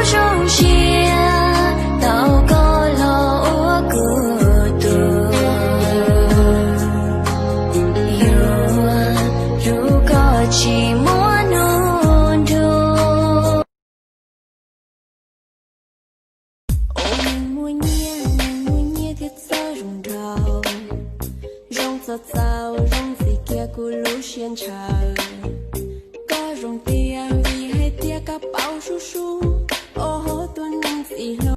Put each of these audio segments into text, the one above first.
中间祷告了我孤独，如果寂寞浓度，mỗi nhé thiết sao rung rào rong gió sao rong gì kia cú lũ xiên trời có rong tia vì hay tia cả bao su su ô tuần gì lâu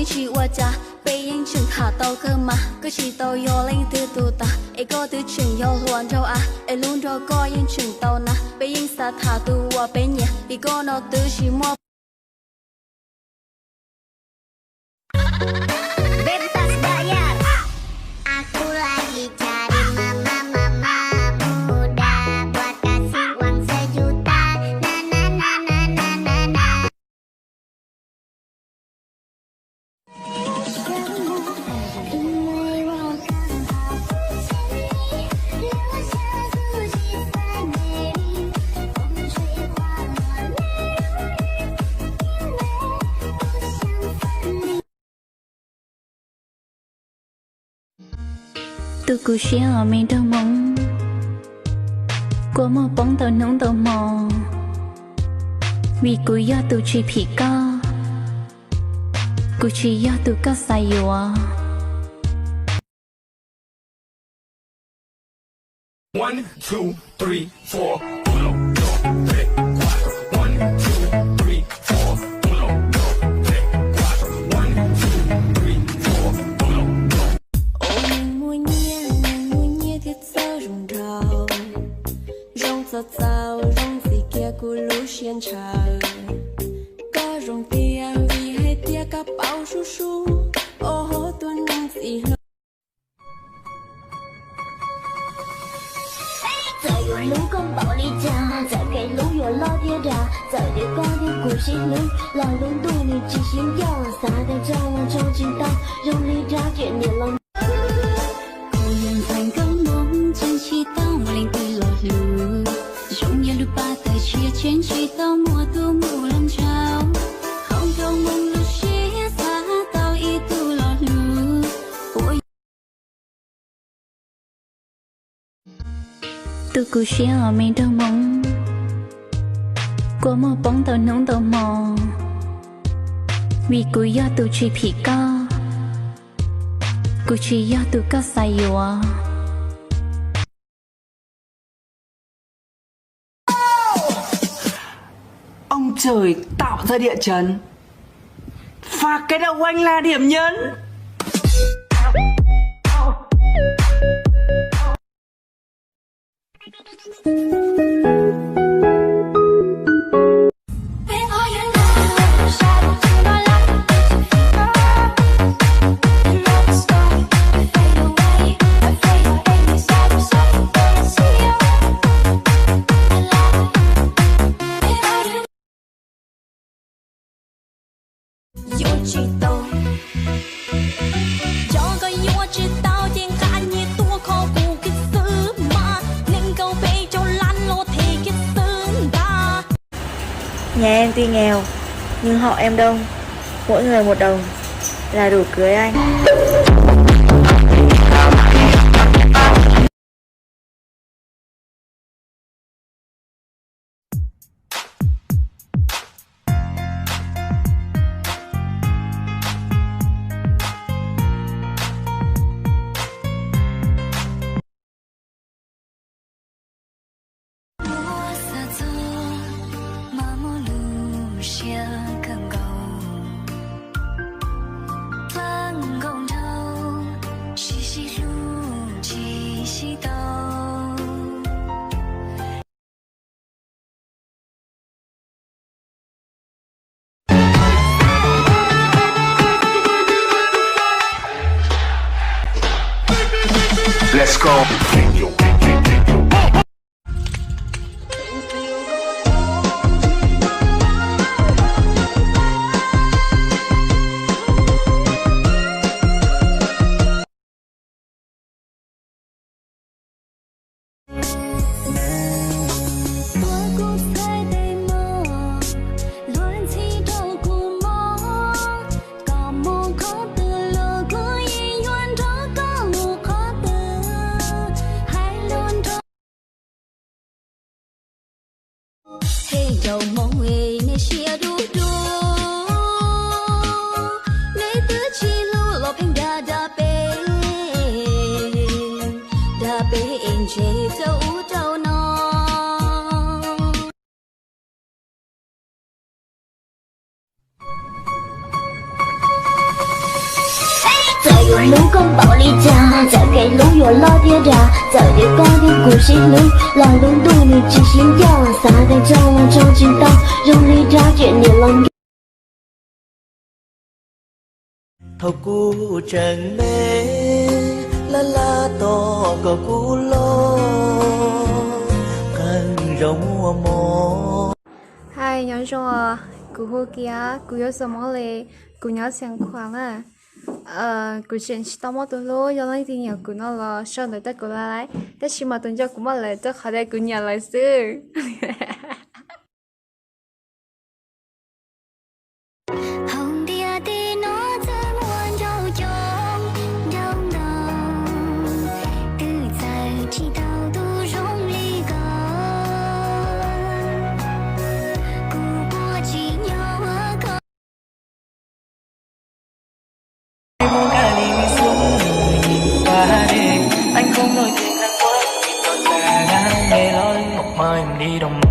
chỉ qua cha bây giờ chừng hạ tàu cơ mà cứ chỉ tàu yo lên từ tụ ta ai có từ chừng yo loạn đâu à ai luôn đâu có những chừng tàu na bây giờ sa thả tụ qua bên nhà vì có nó từ chỉ mua Bebas bayar. Aku lagi cari mama muda buat kasih uang sejuta. Na na na na na na na. tôi cứ share ở mình đâu mong qua một bóng tàu nóng tàu mò vì cứ do tôi chỉ bị co cứ chỉ do tôi có sai rồi 1, 2, 3, 4, 1, 2, 3, 4. 1, 2, 3, 4, 1, 2, 3, 4. 1, 2, 3, 4, 1, 2. mỗi nhé thiết sao rung rào rong gió sao rong gì kia cú lũ xiên trời có rong tia vì hay tia cả bao su su ô tuần gì lâu Giờ有卢公保利家，再给卢有老爹家，再给高的古心灵，老人对你记心跳，撒在这样抽筋刀，用力扎卷你lòng。cô nhân thành công mong chân chi tao mà lên từ lọt lù trong nhà lúc ba tay chia trên chi tao mùa tu mùa lòng trao không cầu mong lúc chia xa tao y tu lọt lù tôi cứ share ở mình đâu mong qua một bóng tàu nóng tàu mò vì cứ do tôi chỉ bị co cứ chỉ do tôi có sai rồi Ông trời tạo ra địa chấn và cái đầu anh là điểm nhấn. Nhà em tuy nghèo nhưng họ em đông, mỗi người 1 đồng là đủ cưới anh. Let's go. đầu mong về nè xia đu đu nè tứ chi lu lọp hình đa bê em chế châu châu non再有奴工保利家，再给龙有老爹家，再给高的故事路，老龙肚里只心跳，撒开张了张知道，用力抓卷你lòng thâu cu trần mê la la to có cu lo cần rong mò hai nhóm trong cụ hồ kia cụ nhớ sớm mỏ lệ cụ nhớ sáng khoáng cụ chuyện chỉ tao mò tuần lô do lấy tiền nhiều cụ nó là sau này tất cụ lại tất chỉ mà tuần cho cụ mà lại tất khỏi đây cụ nhà lại xưa hồng địa thì nó rất muốn trâu trông trong đầu từ giờ chỉ tao tu rong ly cầu cụ của chỉ nhau ở cầu muốn cả đi xuống người nhìn qua đêm anh không nói chuyện năng quá chỉ còn là ngang nghe lối một mai mình đi đồng